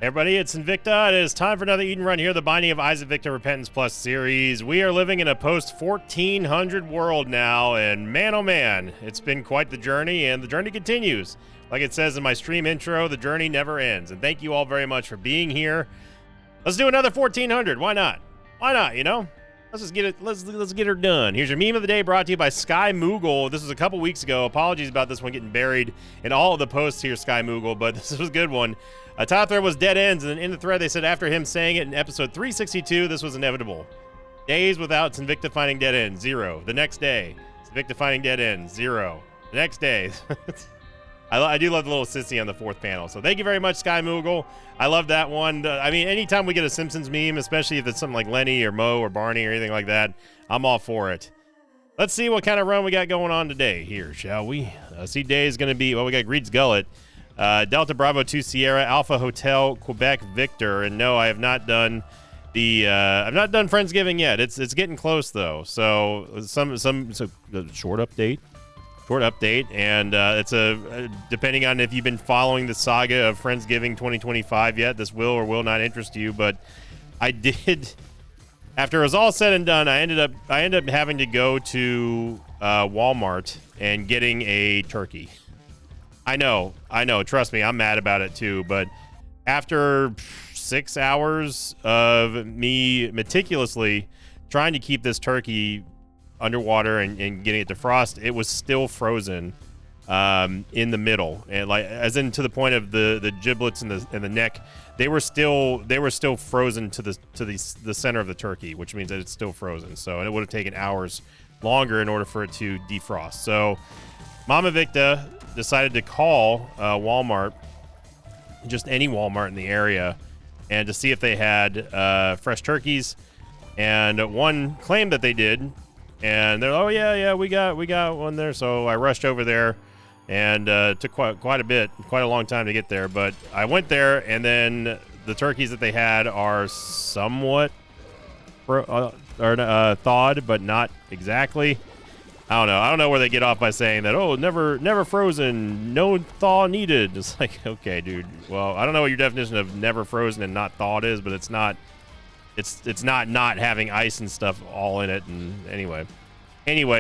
Everybody, it's Invicta. It is time for another Eden Run here, the Binding of Isaac Victor Repentance Plus series. We are living in a post-1400 world now, and man, oh man, it's been quite the journey, and the journey continues. Like it says in my stream intro, the journey never ends, and thank you all very much for being here. Let's do another 1400. Why not? Why not, you know? Let's just get it. Let's get her done. Here's your meme of the day, brought to you by Sky Moogle. This was a couple weeks ago. Apologies about this one getting buried in all of the posts here, Sky Moogle, but this was a good one. A top thread was dead ends, and in the thread they said after him saying it in episode 362, this was inevitable. Days without Invicta finding dead ends, 0. The next day, Invicta finding dead ends, 0. The next day. I do love the little sissy on the fourth panel. So thank you very much, Sky Moogle. I love that one. I mean, anytime we get a Simpsons meme, especially if it's something like Lenny or Moe or Barney or anything like that, I'm all for it. Let's see what kind of run we got going on today here, shall we? Seed day is going to be, well, we got Greed's Gullet, Delta Bravo 2 Sierra, Alpha Hotel, Quebec Victor. And no, I have not done the, I've not done Friendsgiving yet. It's getting close though. So some short update. And it's depending on if you've been following the saga of Friendsgiving 2025 yet, this will or will not interest you, but I did, after it was all said and done, I ended up having to go to Walmart and getting a turkey. I know, trust me, I'm mad about it too, but after 6 hours of me meticulously trying to keep this turkey underwater and getting it defrost, it was still frozen in the middle, and like as in to the point of the giblets and the neck, they were still frozen to the center of the turkey, which means that it's still frozen. So it would have taken hours longer in order for it to defrost. So Mama Victa decided to call Walmart, just any Walmart in the area, and to see if they had fresh turkeys, and one claimed that they did. And they're, oh yeah, we got one there. So I rushed over there, and took quite a long time to get there. But I went there, and then the turkeys that they had are somewhat thawed, but not exactly. I don't know where they get off by saying that. Oh, never frozen, no thaw needed. It's like, okay, dude. Well, I don't know what your definition of never frozen and not thawed is, but it's not. It's not having ice and stuff all in it. And anyway,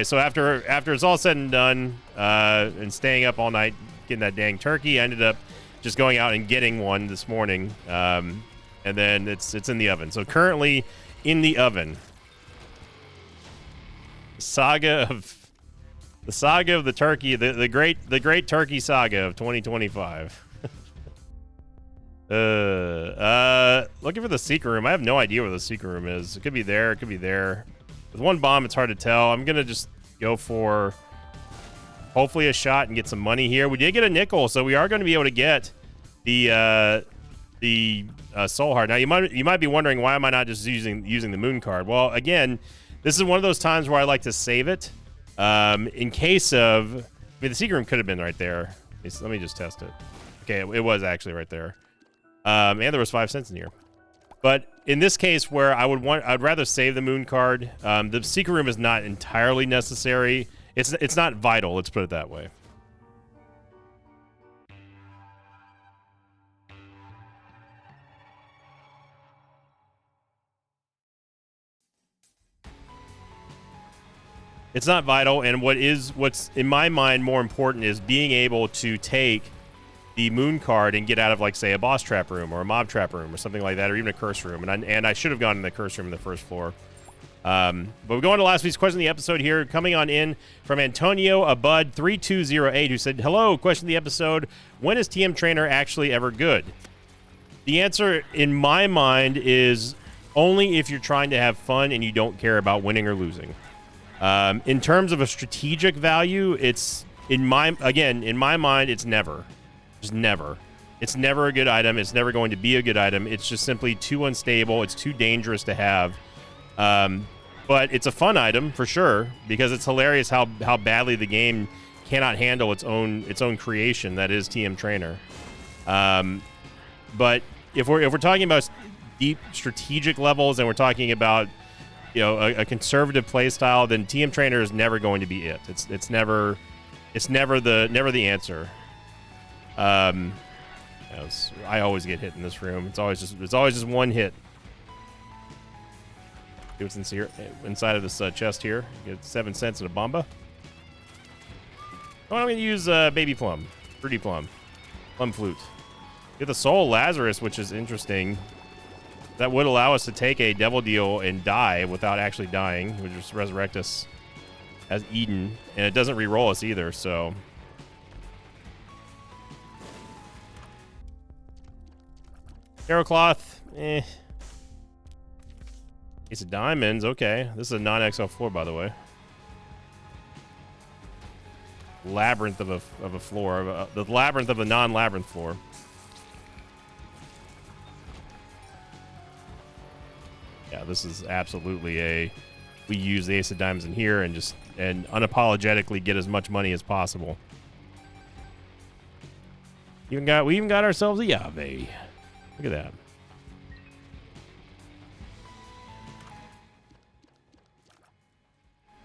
so after it's all said and done, and staying up all night getting that dang turkey, I ended up just going out and getting one this morning, and then it's in the oven. So currently in the oven. The saga of the turkey, the great turkey saga of 2025. Looking for the secret room. I have no idea where the secret room is. It could be there. It could be there. With one bomb, it's hard to tell. I'm gonna just go for hopefully a shot and get some money here. We did get a nickel, so we are going to be able to get the soul heart. Now you might be wondering, why am I not just using the moon card? Well, again, this is one of those times where I like to save it in case of. I mean, the secret room could have been right there. Let me just test it. Okay, it was actually right there. And there was 5 cents in here. But in this case, where I'd rather save the moon card. The secret room is not entirely necessary. It's not vital. Let's put it that way. It's not vital, and what's in my mind more important is being able to take the moon card and get out of, like, say, a boss trap room or a mob trap room or something like that, or even a curse room. And I should have gone in the curse room in the first floor. But we go on to last week's question of the episode here, coming on in from Antonio Abud 3208, who said, hello, question of the episode, when is TM Trainer actually ever good? The answer in my mind is only if you're trying to have fun and you don't care about winning or losing. In terms of a strategic value, it's in my mind, it's never. Just never. It's never a good item. It's never going to be a good item. It's just simply too unstable. It's too dangerous to have. But it's a fun item for sure, because it's hilarious how badly the game cannot handle its own creation, that is TM Trainer. But if we're talking about deep strategic levels, and we're talking about a conservative play style, then TM Trainer is never going to be it. It's never the answer. I always get hit in this room. It's always just one hit. See what's inside of this chest here. You get 7 cents and a bomba. Oh, I'm going to use Baby Plum. Fruity Plum. Plum Flute. Get the Soul Lazarus, which is interesting. That would allow us to take a Devil Deal and die without actually dying. It would just resurrect us as Eden. And it doesn't re-roll us either, so... Tarot Cloth, eh. Ace of Diamonds, okay. This is a non-XL floor, by the way. Labyrinth of a floor. The labyrinth of a non-labyrinth floor. Yeah, this is absolutely a... We use the Ace of Diamonds in here and just unapologetically get as much money as possible. We even got ourselves a Yave. Look at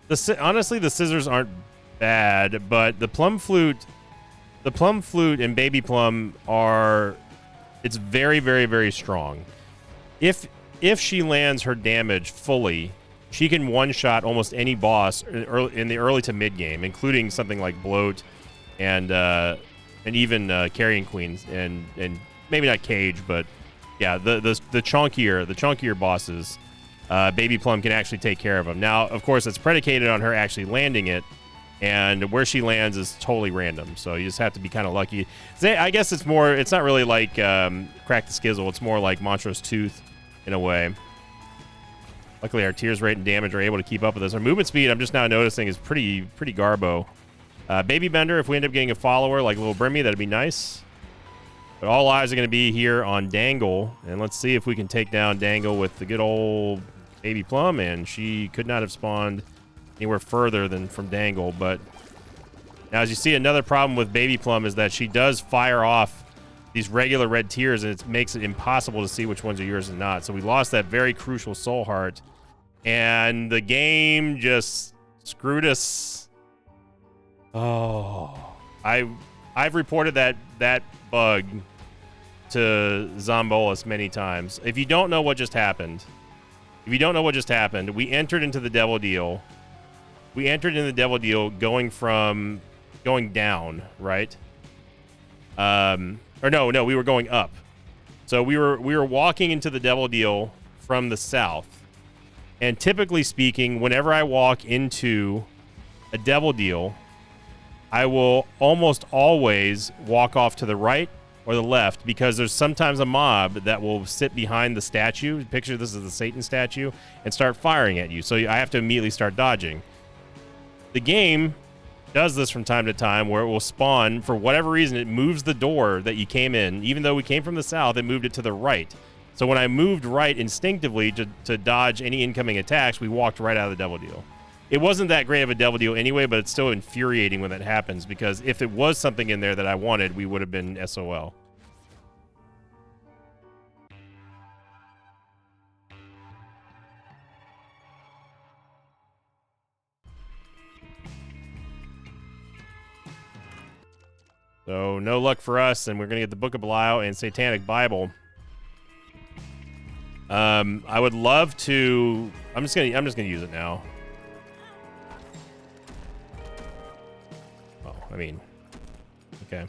that. Honestly, the scissors aren't bad, but the Plum Flute and Baby Plum are... It's very, very, very strong. If she lands her damage fully, she can one-shot almost any boss in the early to mid-game, including something like Bloat and even Carrion Queens and maybe not Cage, but yeah, the chunkier bosses. Baby Plum can actually take care of them. Now, of course, it's predicated on her actually landing it, and where she lands is totally random. So you just have to be kind of lucky. I guess it's not really like Crack the Skizzle. It's more like Montrose Tooth in a way. Luckily, our tears rate and damage are able to keep up with us. Our movement speed, I'm just now noticing, is pretty garbo. Baby Bender, if we end up getting a follower like Little Brimmy, that'd be nice. But all eyes are going to be here on Dangle, and let's see if we can take down Dangle with the good old Baby Plum, and she could not have spawned anywhere further than from Dangle. But now, as you see, another problem with Baby Plum is that she does fire off these regular red tears, and it makes it impossible to see which ones are yours and not. So we lost that very crucial Soul Heart, and the game just screwed us. Oh, I've reported that bug to Zombolis many times. If you don't know what just happened, we entered into the Devil Deal. We entered in the Devil Deal going down, right? Or no, we were going up. So we were walking into the Devil Deal from the south. And typically speaking, whenever I walk into a Devil Deal, I will almost always walk off to the right or the left, because there's sometimes a mob that will sit behind the statue. Picture this as the Satan statue, and start firing at you. So I have to immediately start dodging. The game does this from time to time, where it will spawn, for whatever reason, it moves the door that you came in. Even though we came from the south, it moved it to the right. So when I moved right instinctively to dodge any incoming attacks, we walked right out of the Devil Deal. It wasn't that great of a Devil Deal anyway, but it's still infuriating when that happens, because if it was something in there that I wanted, we would have been SOL. So no luck for us, and we're gonna get the Book of Belial and Satanic Bible. I would love to. I'm just gonna use it now. Oh, I mean, okay.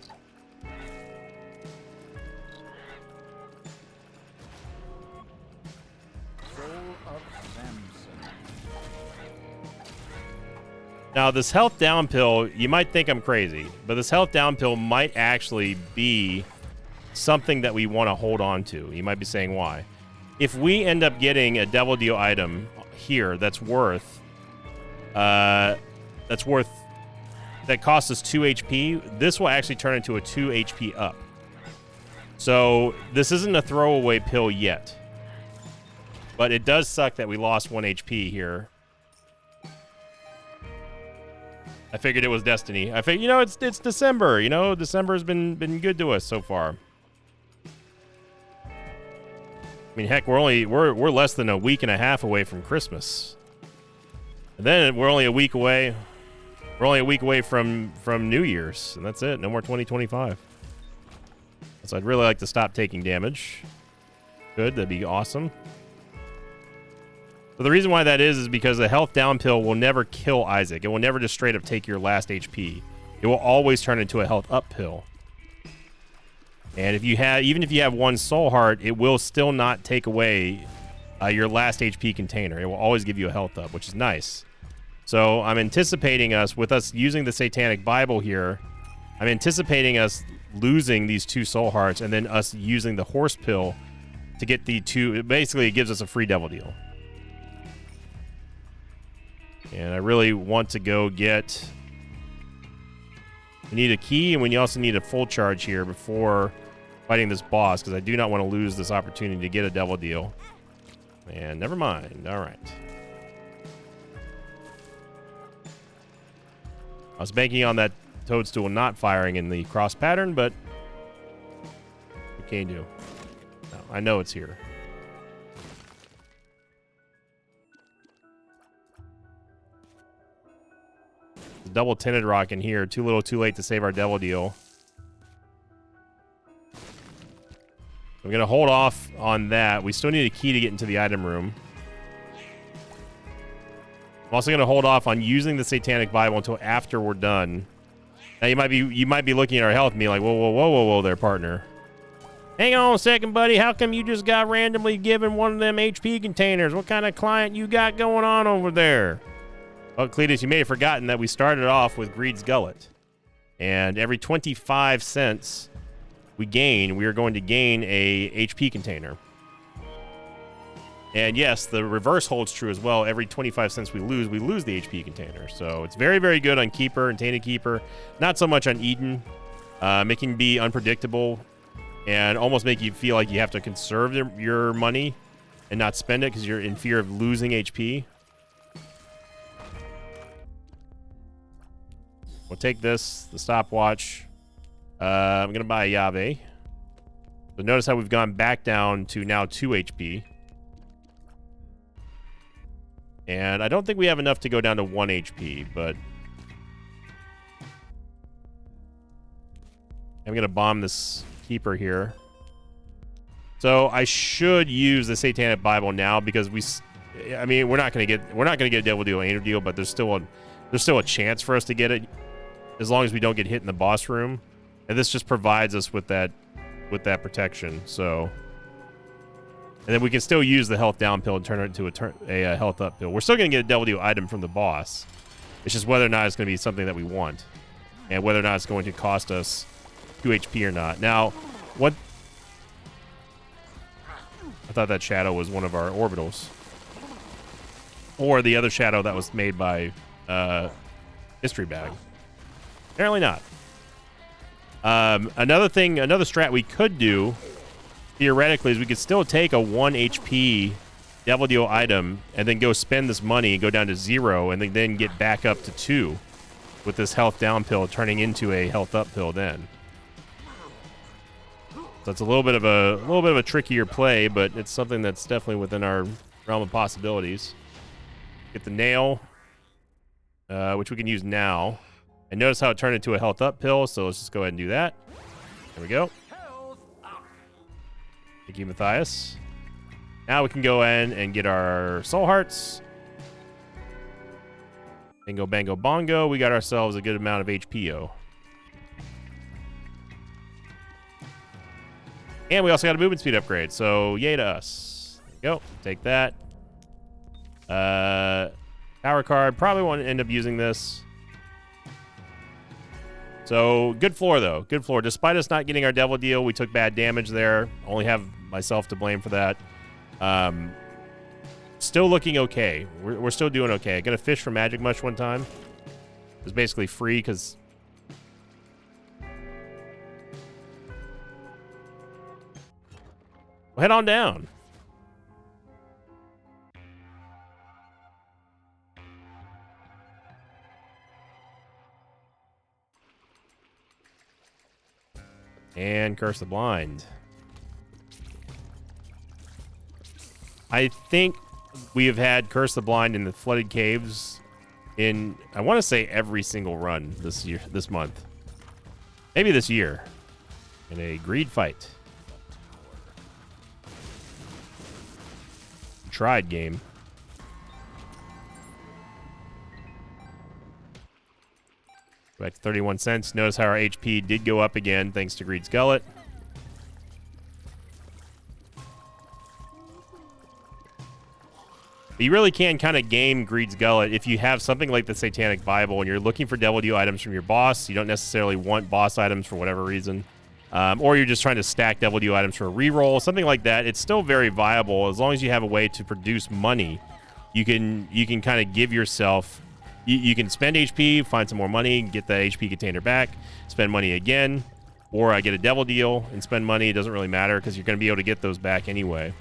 Now, this health down pill, you might think I'm crazy, but this health down pill might actually be something that we want to hold on to. You might be saying why. If we end up getting a Devil Deal item here that costs us 2 HP, this will actually turn into a 2 HP up. So this isn't a throwaway pill yet, but it does suck that we lost 1 HP here. I figured it was destiny. I figured, it's December. December's been good to us so far. I mean, heck, we're less than a week and a half away from Christmas. And then we're only a week away. We're only a week away from New Year's, and that's it. No more 2025. So I'd really like to stop taking damage. Good, that'd be awesome. So the reason why that is because a health down pill will never kill Isaac. It will never just straight up take your last HP. It will always turn into a health up pill. And if you have, even if you have one soul heart, it will still not take away your last HP container. It will always give you a health up, which is nice. So I'm anticipating us, with us using the Satanic Bible here, I'm anticipating us losing these 2 soul hearts and then us using the horse pill to get the 2. Basically, it gives us a free devil deal. And I really want to go get... We need a key, and we also need a full charge here before fighting this boss, because I do not want to lose this opportunity to get a devil deal. And never mind. All right. I was banking on that toadstool not firing in the cross pattern, but what can you do? No, I know it's here. The double tinted rock in here. Too little, too late to save our devil deal. I'm going to hold off on that. We still need a key to get into the item room. I'm also going to hold off on using the Satanic Bible until after we're done. Now you might be looking at our health and be like, whoa there, partner. Hang on a second, buddy. How come you just got randomly given one of them HP containers? What kind of client you got going on over there? Well, Cletus, you may have forgotten that we started off with Greed's Gullet. And every 25 cents we gain, we are going to gain a HP container. And yes, the reverse holds true as well. Every 25 cents we lose the HP container. So it's very, very good on Keeper and Tainted Keeper. Not so much on Eden. It can be unpredictable and almost make you feel like you have to conserve your money and not spend it because you're in fear of losing HP. We'll take this, the stopwatch. I'm going to buy a Yave. So notice how we've gone back down to now 2 HP. And I don't think we have enough to go down to 1 HP, but I'm going to bomb this Keeper here. So I should use the Satanic Bible now because we're not going to get a devil deal, angel deal, but there's still a chance for us to get it as long as we don't get hit in the boss room. And this just provides us with that protection. So, and then we can still use the health down pill and turn it into a health up pill. We're still going to get a devil deal item from the boss. It's just whether or not it's going to be something that we want, and whether or not it's going to cost us 2 HP or not. Now, what? I thought that shadow was one of our orbitals, or the other shadow that was made by History Bag. Apparently not. Another strat we could do, theoretically, is we could still take a 1 HP Devil Deal item and then go spend this money and go down to 0 and then get back up to 2 with this health down pill turning into a health up pill then. So it's a little bit of a trickier play, but it's something that's definitely within our realm of possibilities. Get the nail, which we can use now. And notice how it turned into a health up pill, so let's just go ahead and do that. There we go. Thank you, Matthias. Now we can go in and get our soul hearts. Bingo, bango, bongo. We got ourselves a good amount of HPO. And we also got a movement speed upgrade, so yay to us. There we go. Take that. Power card. Probably won't end up using this. So, good floor, though. Good floor. Despite us not getting our devil deal, we took bad damage there. Only have myself to blame for that. Still looking okay. We're still doing okay. Gonna fish for Magic Mush one time. It was basically free because... Well, head on down. And Curse the Blind. I think we have had Curse the Blind in the Flooded Caves in, I want to say, every single run this month. Maybe this year. in a greed fight. Tried game. Back to 31 cents. Notice how our HP did go up again thanks to Greed's Gullet. But you really can kind of game Greed's Gullet if you have something like the Satanic Bible and you're looking for Devil Deal items from your boss. You don't necessarily want boss items for whatever reason. Or you're just trying to stack Devil Deal items for a reroll, something like that. It's still very viable as long as you have a way to produce money. You can kind of give yourself... You can spend HP, find some more money, get the HP container back, spend money again, or I get a Devil Deal and spend money. It doesn't really matter because you're going to be able to get those back anyway.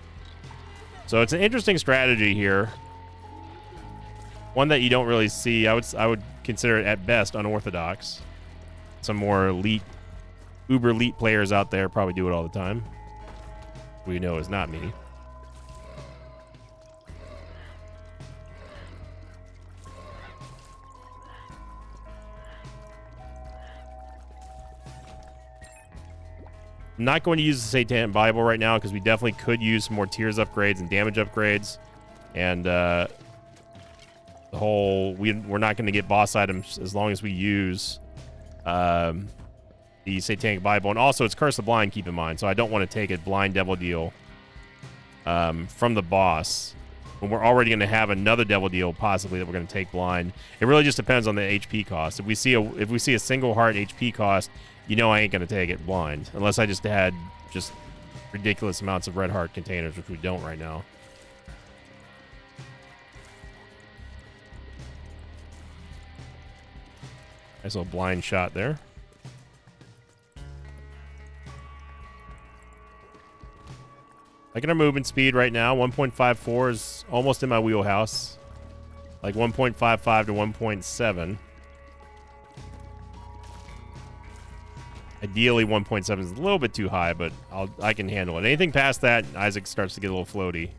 So it's an interesting strategy here. One that you don't really see. I would consider it at best unorthodox. Some more elite, uber elite players out there probably do it all the time. We know is not me. I'm not going to use the Satanic Bible right now because we definitely could use some more tiers upgrades and damage upgrades. And the whole... We're not going to get boss items as long as we use the Satanic Bible. And also, it's Curse of Blind, keep in mind. So I don't want to take a blind Devil Deal from the boss when we're already going to have another Devil Deal possibly that we're going to take blind. It really just depends on the HP cost. If we see a single heart HP cost, you know I ain't going to take it blind. Unless I just had just ridiculous amounts of red heart containers, which we don't right now. Nice little blind shot there. Liking our movement speed right now. 1.54 is almost in my wheelhouse. Like 1.55 to 1.7. Ideally, 1.7 is a little bit too high, but I can handle it. Anything past that, Isaac starts to get a little floaty.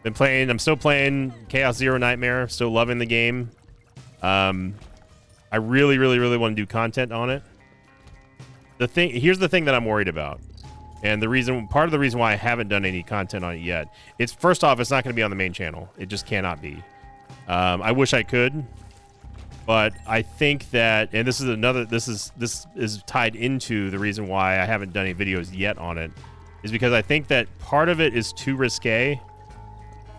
I'm still playing Chaos Zero Nightmare. Still loving the game. I really, really, really want to do content on it. Here's the thing that I'm worried about. And part of the reason why I haven't done any content on it yet, it's first off, it's not going to be on the main channel. It just cannot be. I wish I could, but I think that, and this is tied into the reason why I haven't done any videos yet on it, is because I think that part of it is too risque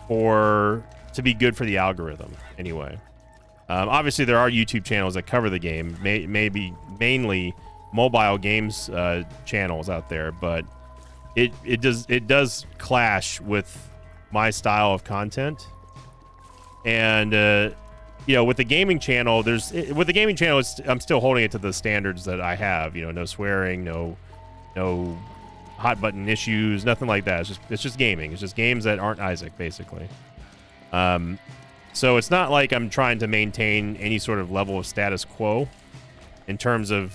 to be good for the algorithm anyway. Obviously, there are YouTube channels that cover the game, maybe mainly mobile games channels out there, but it does clash with my style of content. And with the gaming channel, I'm still holding it to the standards that I have. No swearing, no hot button issues, nothing like that. It's just gaming. It's just games that aren't Isaac, basically. So it's not like I'm trying to maintain any sort of level of status quo in terms of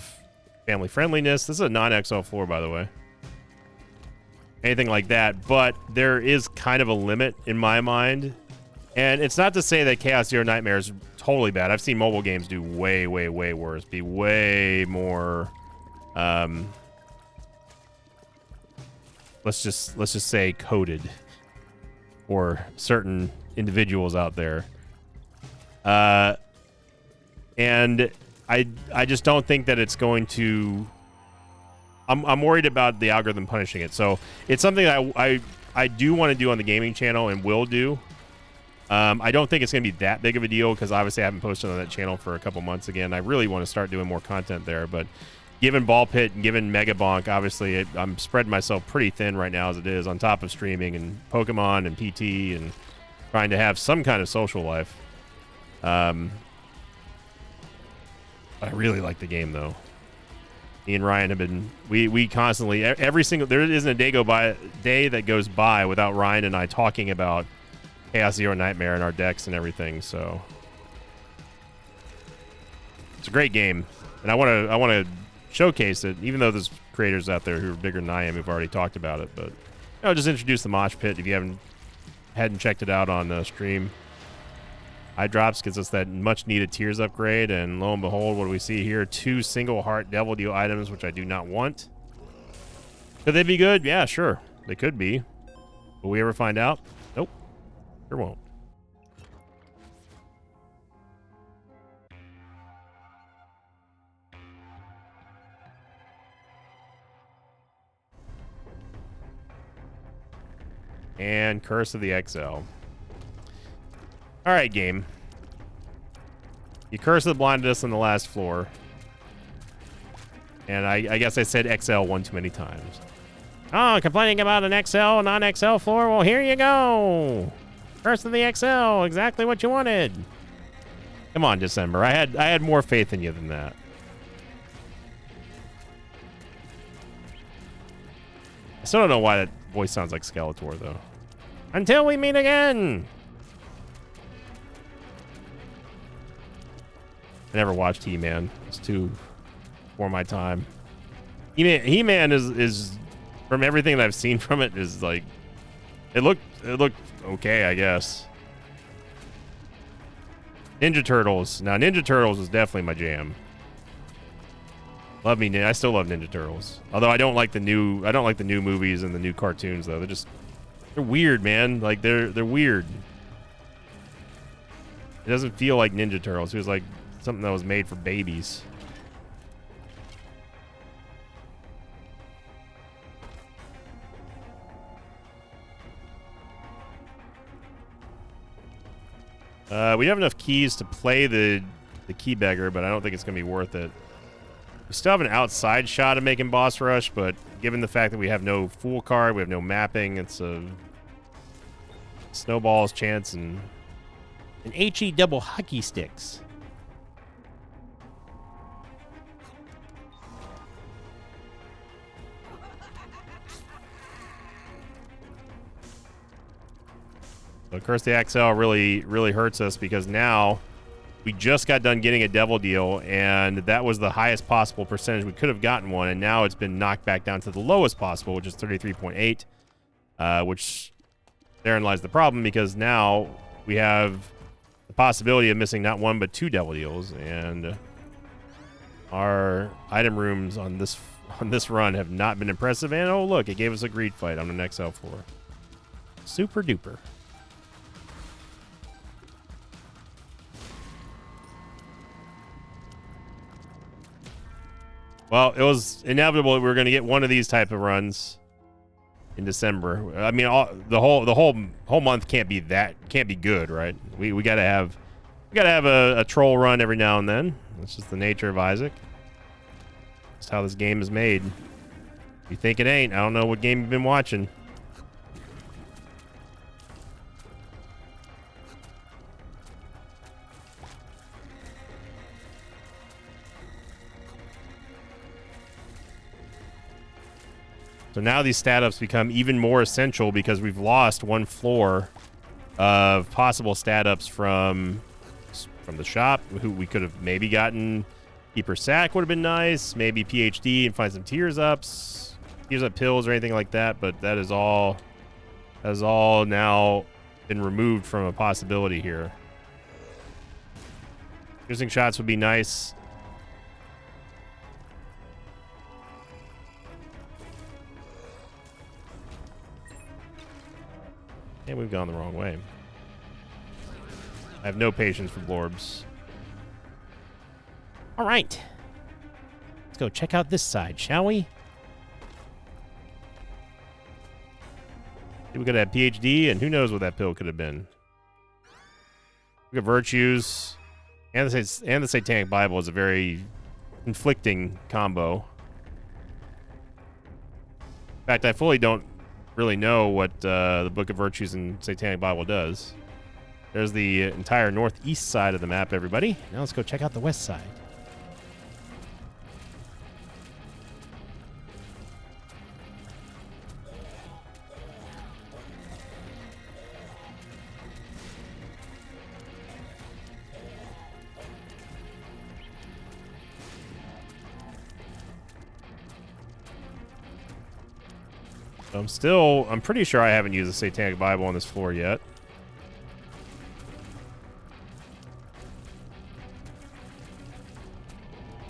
family friendliness. This is a non-XL floor, by the way. Anything like that, but there is kind of a limit in my mind. And it's not to say that Chaos Zero Nightmare is totally bad. I've seen mobile games do way, way, way worse. Be way more let's just say coded for certain individuals out there. And I just don't think that it's going to... I'm worried about the algorithm punishing it. So it's something that I do want to do on the gaming channel and will do. I don't think it's going to be that big of a deal because obviously I haven't posted on that channel for a couple months again. I really want to start doing more content there, but given Ball Pit and given Mega Bonk, obviously I'm spreading myself pretty thin right now as it is, on top of streaming and Pokemon and PT and trying to have some kind of social life. I really like the game, though. Me and Ryan have been... We constantly... Every single... There isn't a day that goes by without Ryan and I talking about Chaos Zero Nightmare and our decks and everything, so... It's a great game. And I want to showcase it, even though there's creators out there who are bigger than I am who've already talked about it, but... Just introduce the Mosh Pit if you hadn't checked it out on stream. Eye drops gets us that much needed tears upgrade, and lo and behold, what do we see here? 2 single heart devil deal items, which I do not want. Could they be good? Yeah, sure. They could be. Will we ever find out? Nope. Sure won't. And Curse of the XL. All right, game. You Curse of the Blinded us on the last floor. And I guess I said XL one too many times. Oh, complaining about an XL, non-XL floor? Well, here you go. Curse of the XL, exactly what you wanted. Come on, December. I had more faith in you than that. I still don't know why that voice sounds like Skeletor, though. Until we meet again. I never watched He-Man. It's too before my time. He-Man is from everything that I've seen from it is like it looked okay, I guess. Ninja Turtles. Now Ninja Turtles was definitely my jam. Love me. I still love Ninja Turtles. Although I don't like the new movies and the new cartoons though. They're weird, man. Like they're weird. It doesn't feel like Ninja Turtles. It was like something that was made for babies. We have enough keys to play the key beggar, but I don't think it's gonna be worth it. We still have an outside shot of making boss rush, but given the fact that we have no fool card, we have no mapping, it's a snowball's chance and an HE double hockey sticks. So Curse the XL really hurts us because now we just got done getting a devil deal, and that was the highest possible percentage we could have gotten one, and now it's been knocked back down to the lowest possible, which is 33.8, which therein lies the problem because now we have the possibility of missing not 1 but 2 devil deals, and our item rooms on this run have not been impressive. And oh look, it gave us a greed fight on an XL floor. Super duper. Well, it was inevitable that we were going to get one of these type of runs in December. I mean, the whole month can't be good, right? We got to have a troll run every now and then. That's just the nature of Isaac. That's how this game is made. If you think it ain't, I don't know what game you've been watching. So now these stat ups become even more essential because we've lost 1 floor of possible stat ups from the shop. Who we could have maybe gotten. Keeper Sack would have been nice. Maybe PhD and find some tears up pills or anything like that. But that is all now been removed from a possibility here. Using shots would be nice. And we've gone the wrong way. I have no patience for Blorbs. All right. Let's go check out this side, shall we? We could have PhD, and who knows what that pill could have been. We got Virtues, and the Satanic Bible is a very conflicting combo. In fact, I fully don't really know what the Book of Virtues and Satanic Bible does. There's the entire northeast side of the map, everybody. Now let's go check out the west side. I'm pretty sure I haven't used the Satanic Bible on this floor yet.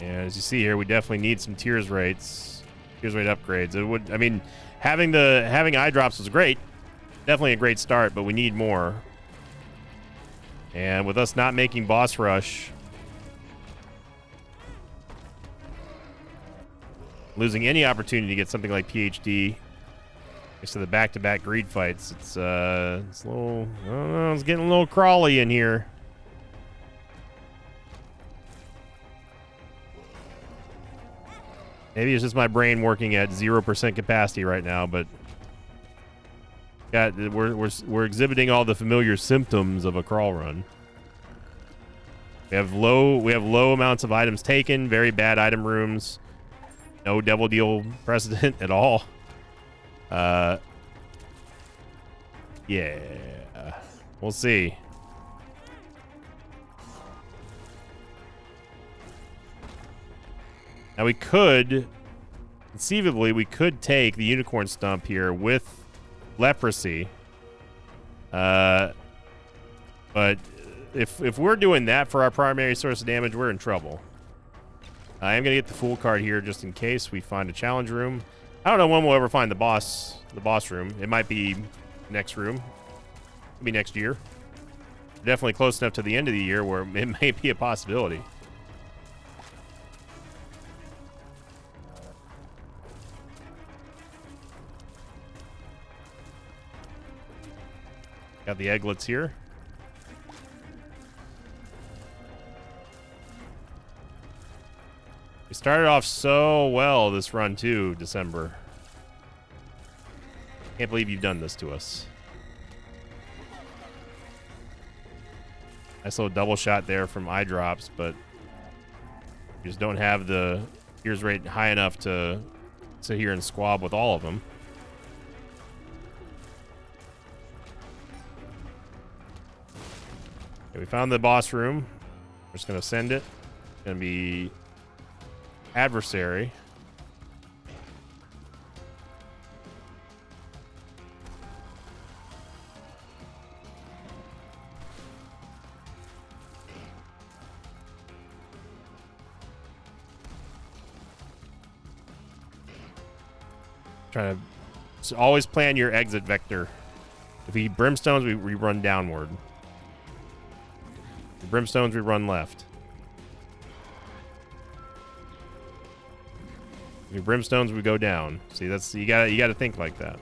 And as you see here, we definitely need some tears rate upgrades. It would, I mean, having eye drops was great. Definitely a great start, but we need more. And with us not making boss rush, losing any opportunity to get something like PhD, thanks to the back-to-back greed fights, it's a little, I don't know, it's getting a little crawly in here. Maybe it's just my brain working at 0% capacity right now, but we're exhibiting all the familiar symptoms of a crawl run. We have low amounts of items taken, very bad item rooms, no devil deal precedent at all. Yeah, we'll see. Now we could, conceivably, take the unicorn stump here with leprosy. But if we're doing that for our primary source of damage, we're in trouble. I am gonna get the Fool card here just in case we find a challenge room. I don't know when we'll ever find the boss room. It might be next room. Maybe next year. Definitely close enough to the end of the year where it may be a possibility. Got the egglets here. We started off so well this run too, December. Can't believe you've done this to us. Nice little double shot there from eye drops, but we just don't have the tears rate high enough to sit here and squab with all of them. Okay, we found the boss room. We're just gonna send it. It's gonna be adversary. Trying to so always plan your exit vector. If we brimstones, we run downward. If brimstones, we run left. If brimstones, we go down. See, that's you gotta think like that.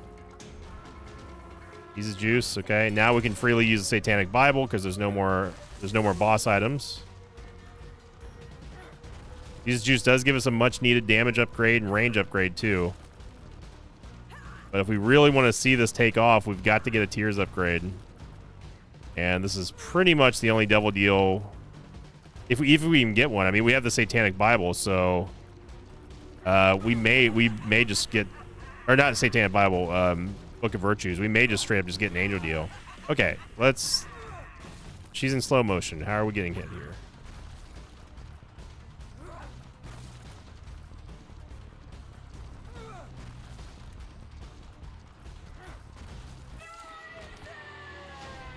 Uses juice. Okay, now we can freely use the Satanic Bible because there's no more boss items. Uses juice does give us a much needed damage upgrade and range upgrade too. But if we really want to see this take off, we've got to get a tears upgrade. And this is pretty much the only double deal. If we even get one, I mean, we have the Satanic Bible, so we may just get, or not Satanic Bible, Book of Virtues. We may just straight up just get an angel deal. Okay, she's in slow motion. How are we getting hit here?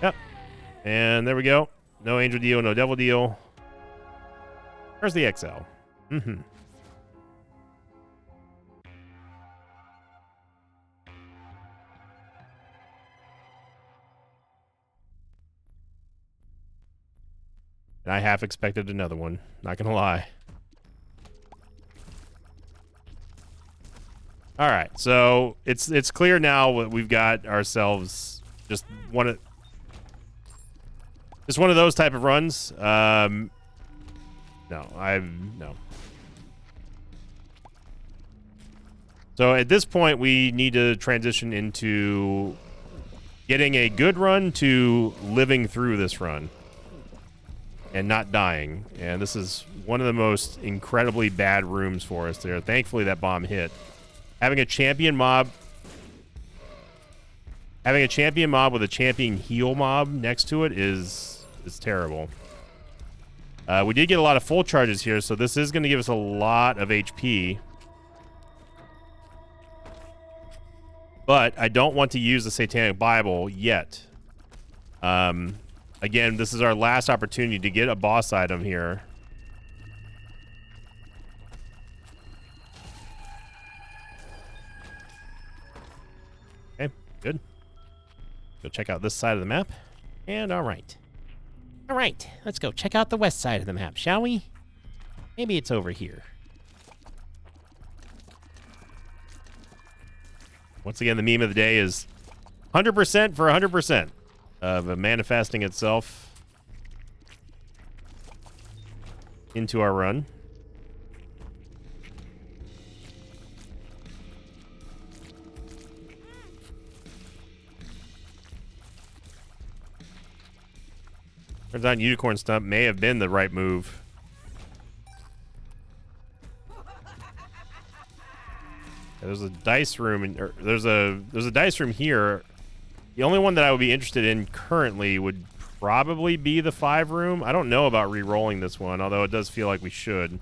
Yep. And there we go. No angel deal, no devil deal. Where's the XL? Mm-hmm. And I half expected another one. Not gonna lie. All right, so it's clear now we've got ourselves just one of those type of runs. No. So at this point, we need to transition into getting a good run to living through this run and not dying. And this is one of the most incredibly bad rooms for us there. Thankfully, that bomb hit. Having a champion mob with a champion heal mob next to it is terrible. We did get a lot of full charges here, so this is going to give us a lot of HP. But I don't want to use the Satanic Bible yet. Again, this is our last opportunity to get a boss item here. Good. Go check out this side of the map. And all right. All right, let's go check out the west side of the map, shall we? Maybe it's over here. Once again, the meme of the day is 100% for 100% of manifesting itself into our run. Turns out Unicorn Stump may have been the right move. There's a dice room, there's a dice room here. The only one that I would be interested in currently would probably be the 5 room. I don't know about re-rolling this one, although it does feel like we should.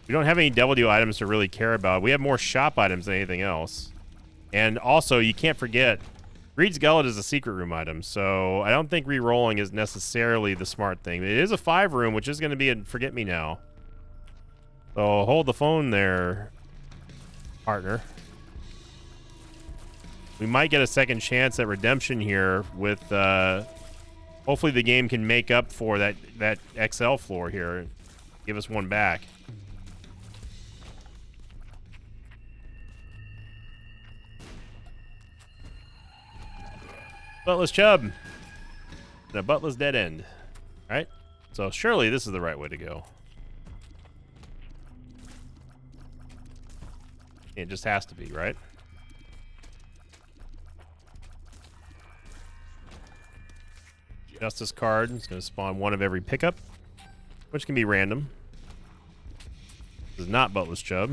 We don't have any Devil Deal items to really care about. We have more shop items than anything else. And also, you can't forget, Greed's Gullet is a secret room item, so I don't think re-rolling is necessarily the smart thing. It is a 5 room, which is going to be a forget-me-now. So hold the phone there, partner. We might get a second chance at redemption here with, hopefully the game can make up for that XL floor here and give us one back. Buttless Chub. And a buttless dead end. Alright? So surely this is the right way to go. It just has to be, right? Justice card. It's going to spawn one of every pickup, which can be random. This is not Buttless Chub.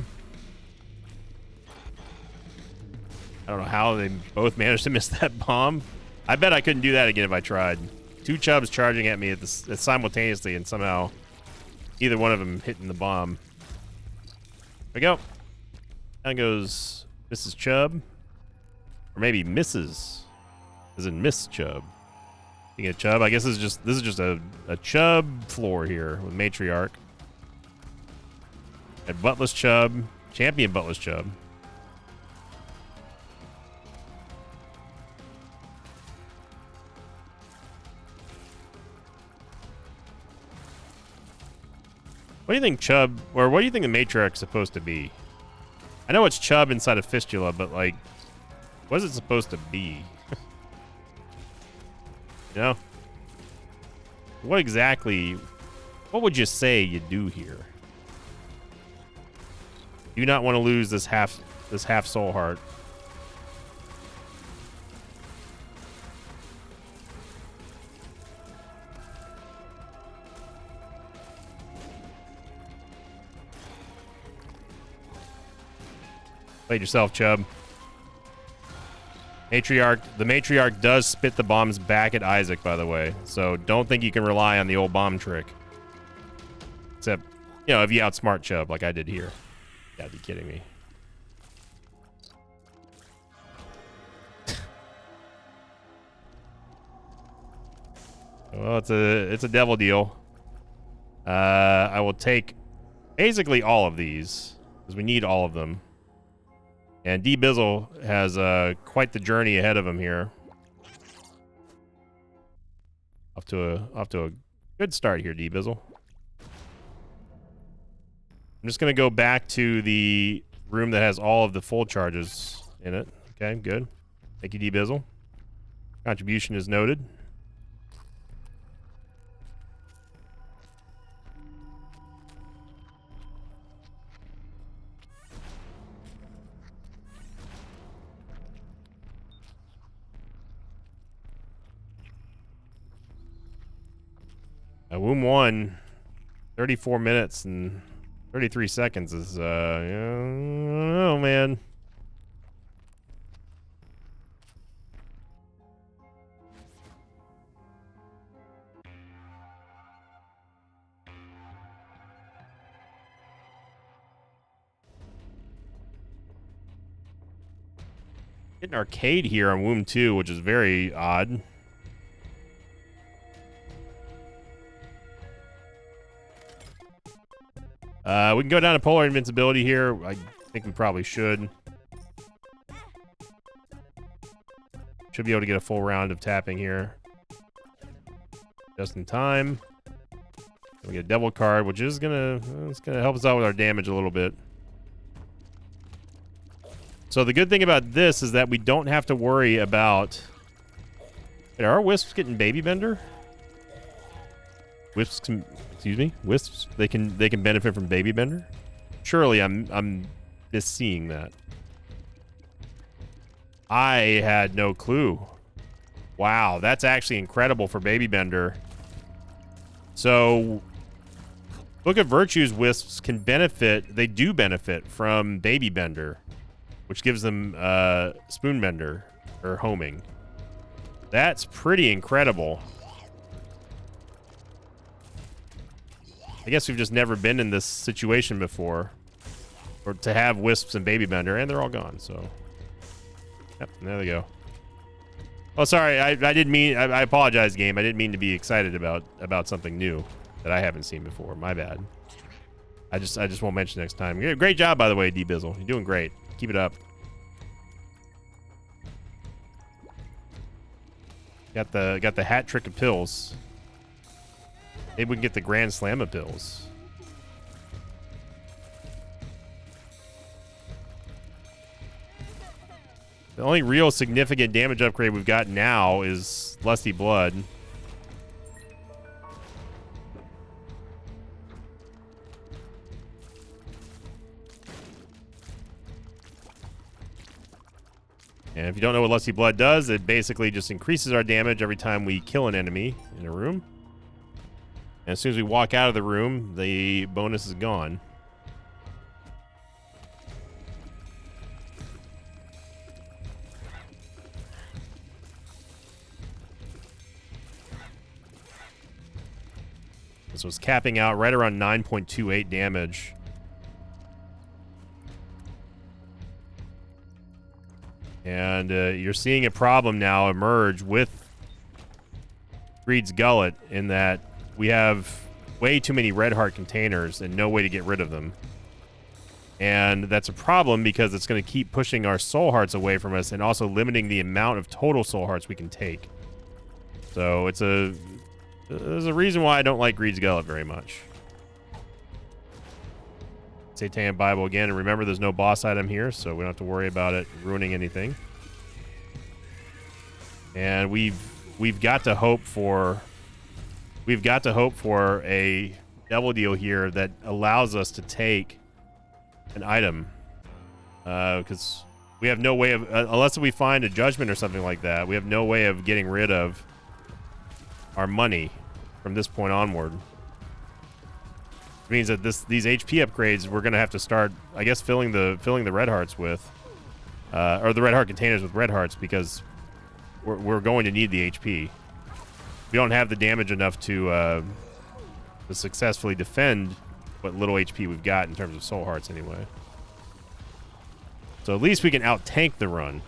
I don't know how they both managed to miss that bomb. I bet I couldn't do that again if I tried. 2 Chubs charging at me simultaneously, and somehow either one of them hitting the bomb. There we go. Down goes Mrs. Chub. Or maybe Mrs. as in Miss Chub. Speaking of Chub, I guess this is just a Chub floor here with Matriarch. At Buttless Chub, champion Buttless Chub. What do you think Chub, or what do you think the Matriarch's supposed to be? I know it's Chub inside of Fistula, but like, what is it supposed to be? You know? What exactly, what would you say you do here? Do not want to lose this half soul heart. Played yourself, Chub. Matriarch. The Matriarch does spit the bombs back at Isaac, by the way. So don't think you can rely on the old bomb trick. Except, you know, if you outsmart Chub like I did here. You gotta be kidding me. Well, it's a devil deal. I will take basically all of these because we need all of them. And D Bizzle has quite the journey ahead of him here. Off to a good start here, D Bizzle. I'm just gonna go back to the room that has all of the full charges in it. Okay, good. Thank you, D Bizzle. Contribution is noted. Womb 1, 34 minutes and 33 seconds is, I don't know, man. Getting arcade here on Womb 2, which is very odd. We can go down to Polar Invincibility here. I think we probably should. Should be able to get a full round of tapping here. Just in time. We get a devil card, which is it's gonna help us out with our damage a little bit. So the good thing about this is that we don't have to worry about... Wait, are our wisps getting baby bender? Wisps can, excuse me? Wisps, they can benefit from baby bender? Surely I'm misseeing that. I had no clue. Wow, that's actually incredible for baby bender. So Book of Virtues wisps can benefit, they do benefit from baby bender, which gives them spoon bender or homing. That's pretty incredible. I guess we've just never been in this situation before, or to have wisps and baby bender, and they're all gone. So, yep, there they go. Oh, sorry, I didn't mean. I apologize, game. I didn't mean to be excited about something new that I haven't seen before. My bad. I just won't mention next time. Great job, by the way, D-Bizzle. You're doing great. Keep it up. Got the hat trick of pills. Maybe we can get the Grand Slam of pills. The only real significant damage upgrade we've got now is Lusty Blood. And if you don't know what Lusty Blood does, it basically just increases our damage every time we kill an enemy in a room. And as soon as we walk out of the room, the bonus is gone. This was capping out right around 9.28 damage. And you're seeing a problem now emerge with Greed's Gullet in that we have way too many red heart containers and no way to get rid of them. And that's a problem because it's going to keep pushing our soul hearts away from us and also limiting the amount of total soul hearts we can take. So there's a reason why I don't like Greed's Gullet very much. Satan Bible again, and remember there's no boss item here, so we don't have to worry about it ruining anything. And we've got to hope for a devil deal here that allows us to take an item, because we have no way of, unless we find a judgment or something like that, we have no way of getting rid of our money from this point onward. It means that these HP upgrades we're gonna have to start, I guess, filling the red hearts with, or the red heart containers with red hearts, because we're going to need the HP. We don't have the damage enough to successfully defend what little HP we've got in terms of soul hearts anyway. So at least we can out tank the run.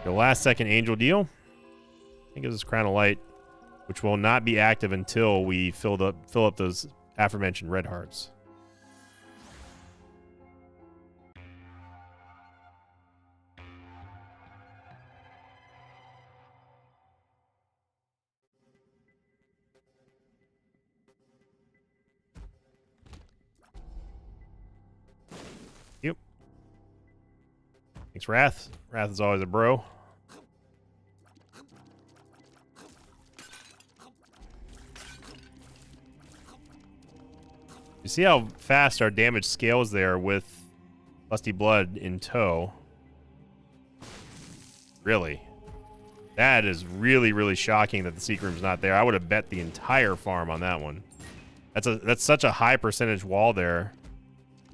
The last second angel deal. I think it was Crown of Light, which will not be active until we fill up those aforementioned red hearts. Yep. Thanks, Wrath. Wrath is always a bro. You see how fast our damage scales there with Lusty Blood in tow? Really? That is really, really shocking that the secret room's not there. I would have bet the entire farm on that one. That's such a high percentage wall there.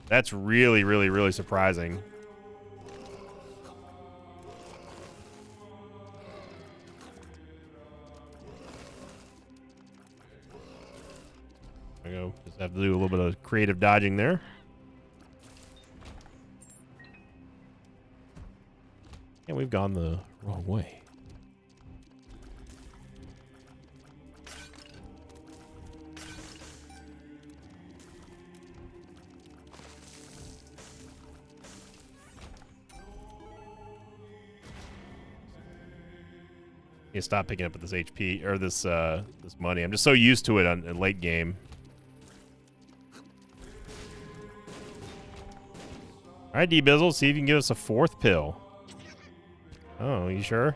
That's really, really, really surprising. There we go. Just have to do a little bit of creative dodging there. And we've gone the wrong way. You stop picking up with this HP or this money. I'm just so used to it in late game. All right, D-Bizzle, see if you can give us a 4th pill. Oh, you sure?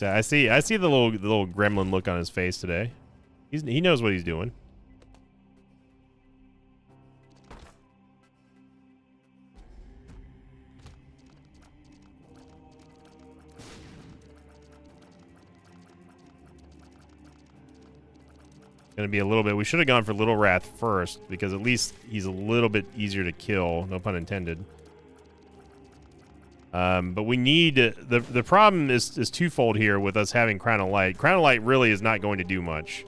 I see the little gremlin look on his face today. He knows what he's doing. Gonna be a little bit. We should have gone for Little Wrath first because at least he's a little bit easier to kill. No pun intended. But we need the problem is twofold here with us having Crown of Light. Crown of Light really is not going to do much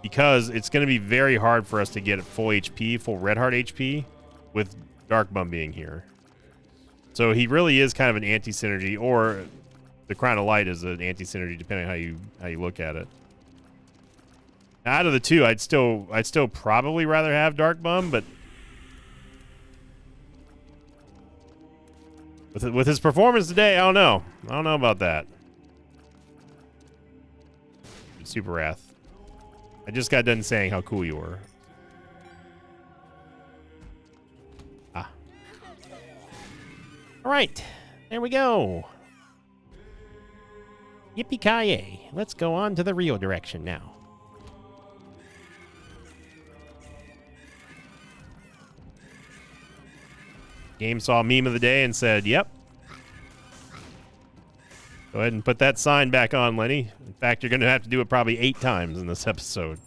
because it's going to be very hard for us to get full HP, full Red Heart HP, with Dark Bum being here. So he really is kind of an anti-synergy, or the Crown of Light is an anti-synergy depending on how you look at it. Out of the two, I'd still probably rather have Dark Bum, but with his performance today, I don't know. I don't know about that. Super Wrath. I just got done saying how cool you were. Ah. All right, there we go. Yippee-ki-yay. Let's go on to the real direction now. Game saw meme of the day and said, yep. Go ahead and put that sign back on, Lenny. In fact, you're going to have to do it probably 8 times in this episode.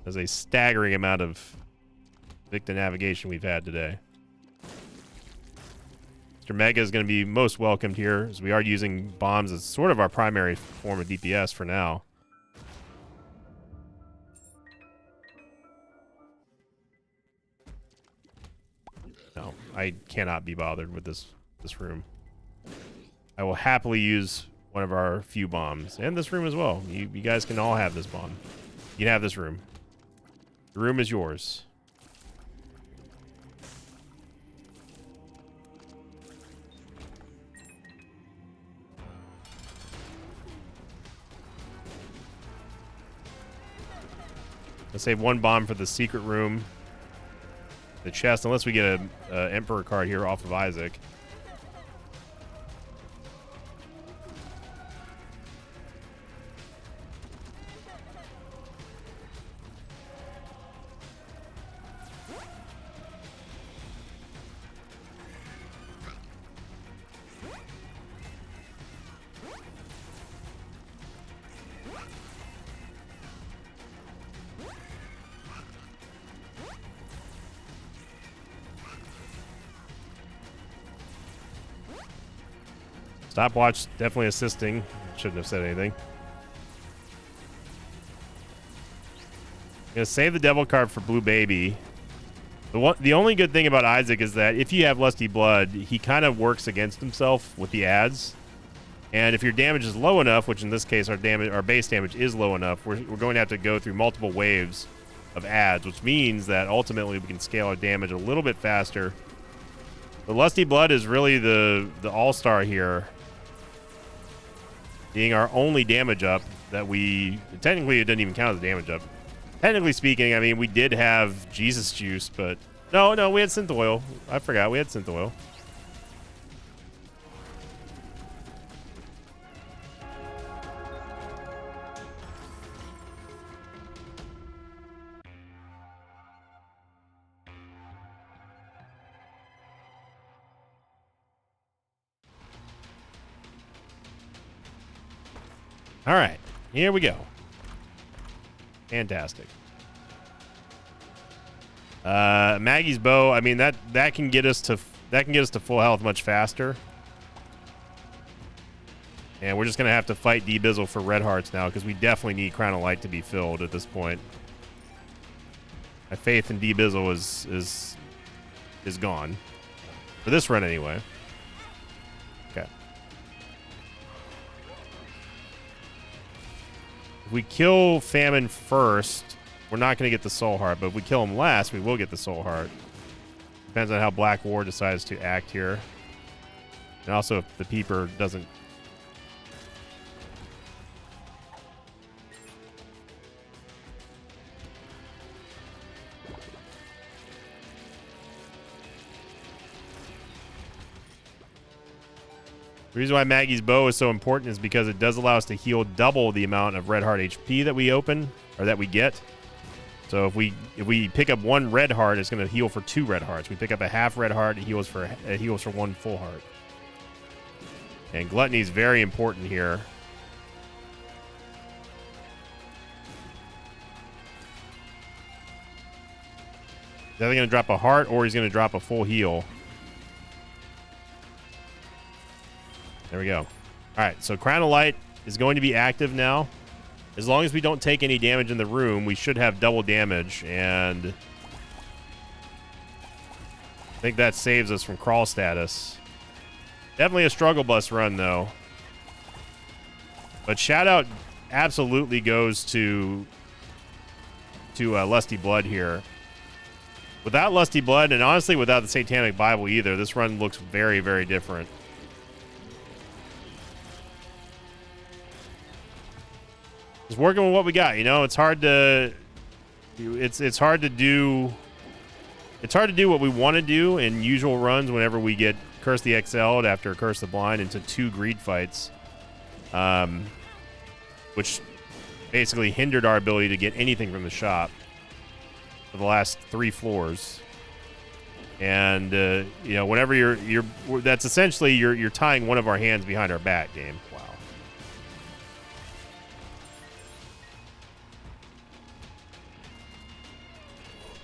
There's a staggering amount of Victa navigation we've had today. Mr. Mega is going to be most welcomed here, as we are using bombs as sort of our primary form of DPS for now. No, I cannot be bothered with this room. I will happily use one of our few bombs, and this room as well. You guys can all have this bomb. You can have this room. The room is yours. Let's save one bomb for the secret room. The chest, unless we get a Emperor card here off of Isaac. Stopwatch definitely assisting. Shouldn't have said anything. Gonna save the devil card for Blue Baby. The only good thing about Isaac is that if you have Lusty Blood, he kind of works against himself with the ads. And if your damage is low enough, which in this case our base damage is low enough, we're going to have to go through multiple waves of ads, which means that ultimately we can scale our damage a little bit faster. The Lusty Blood is really the all-star here, being our only damage up that we... Technically, it didn't even count as a damage up. Technically speaking, I mean, we did have Jesus Juice, but... No, we had Synth Oil. I forgot, we had Synth Oil. All right, here we go. Fantastic. Maggie's bow. I mean, that can get us to full health much faster. And we're just gonna have to fight D-Bizzle for red hearts now because we definitely need Crown of Light to be filled at this point. My faith in D-Bizzle is gone for this run anyway. Okay. If we kill Famine first, we're not going to get the Soul Heart, but if we kill him last, we will get the Soul Heart. Depends on how Black War decides to act here. And also if the Peeper doesn't... The reason why Maggie's Bow is so important is because it does allow us to heal double the amount of red heart HP that we open, or that we get. So if we pick up 1 red heart, it's going to heal for 2 red hearts. We pick up a half red heart, it heals for 1 full heart. And Gluttony is very important here. He's either going to drop a heart or he's going to drop a full heal. There we go. All right, so Crown of Light is going to be active now. As long as we don't take any damage in the room, we should have double damage, and I think that saves us from crawl status. Definitely a struggle bus run, though. But shout out absolutely goes to Lusty Blood here. Without Lusty Blood, and honestly without the Satanic Bible either, this run looks very, very different. Just working with what we got, you know. It's hard to do what we want to do in usual runs whenever we get Curse the Exiled after Curse the Blind into 2 greed fights, which basically hindered our ability to get anything from the shop for the last 3 floors. And you know, whenever you're that's essentially you're tying one of our hands behind our back, game. Wow.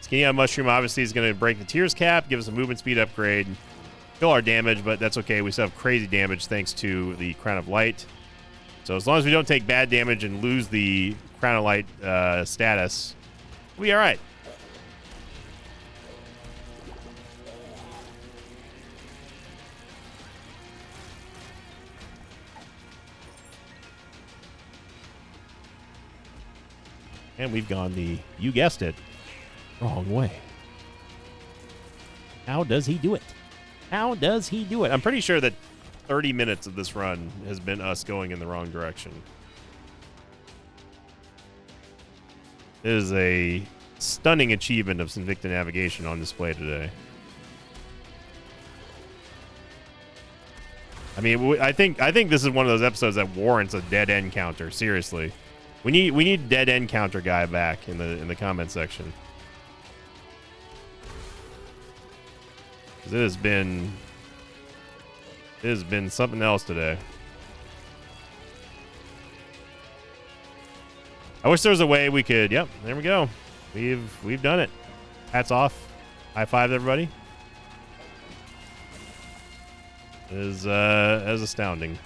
Skinny on Mushroom obviously is going to break the Tears cap, give us a movement speed upgrade, kill our damage, but that's okay. We still have crazy damage thanks to the Crown of Light. So as long as we don't take bad damage and lose the Crown of Light status, we'll be all right. And we've gone the, you guessed it, wrong way. How does he do it? How does he do it? I'm pretty sure that 30 minutes of this run has been us going in the wrong direction. It is a stunning achievement of Sinvicta navigation on display today. I mean, I think this is one of those episodes that warrants a dead end counter. Seriously, we need dead end counter guy back in the comment section. It has been something else today. I wish there was a way we could. Yep, there we go. We've done it. Hats off. High five, everybody. It is as astounding.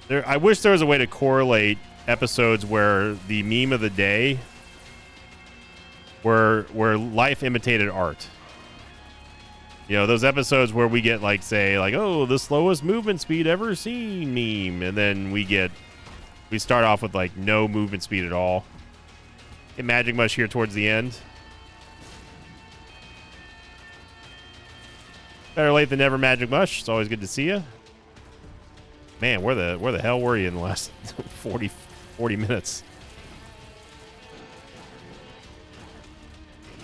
I wish there was a way to correlate episodes where the meme of the day where life imitated art. You know, those episodes where we get like, say, like, oh, the slowest movement speed ever seen meme, and then we start off with like no movement speed at all. Get Magic Mush here towards the end. Better late than never, Magic Mush. It's always good to see you. Man, where the hell were you in the last 40 minutes?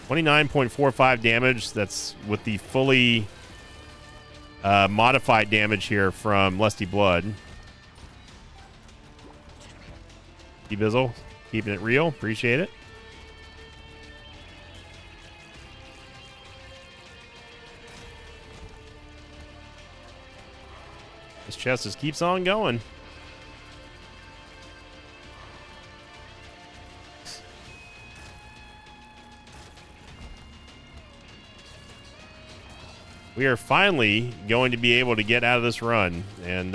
29.45 damage. That's with the fully modified damage here from Lusty Blood. T-Bizzle, keeping it real. Appreciate it. This chest just keeps on going. We are finally going to be able to get out of this run, and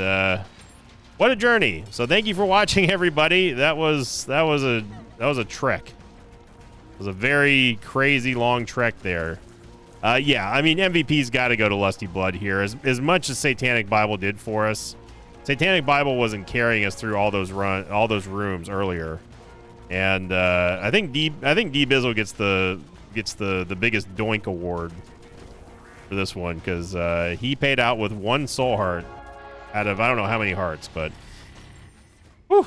what a journey! So thank you for watching, everybody. That was a trek. It was a very crazy long trek there. Yeah, I mean, MVP's got to go to Lusty Blood here. As much as Satanic Bible did for us, Satanic Bible wasn't carrying us through all those rooms earlier, and I think D Bizzle gets the biggest doink award for this one, because he paid out with 1 soul heart out of I don't know how many hearts, but whew.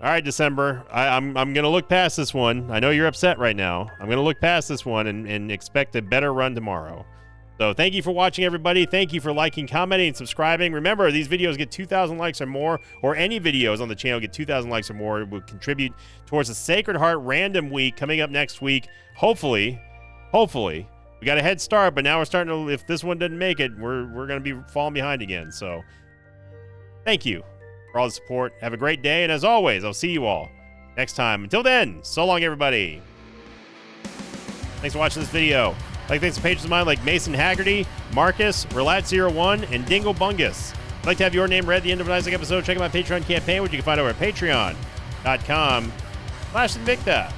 All right, December, I'm gonna look past this one. I know you're upset right now. I'm gonna look past this one and expect a better run tomorrow. So thank you for watching, everybody. Thank you for liking, commenting, and subscribing. Remember, these videos get 2,000 likes or more, or any videos on the channel get 2,000 likes or more. It will contribute towards the Sacred Heart Random Week coming up next week. Hopefully. We got a head start, but now we're starting to, if this one doesn't make it, we're going to be falling behind again. So thank you for all the support. Have a great day, and as always, I'll see you all next time. Until then, so long, everybody. Thanks for watching this video. Thanks to patrons of mine like Mason Haggerty, Marcus, Relat01, and Dingle Bungus. If you'd like to have your name read at the end of an Isaac episode, check out my Patreon campaign, which you can find over at patreon.com/Invicta.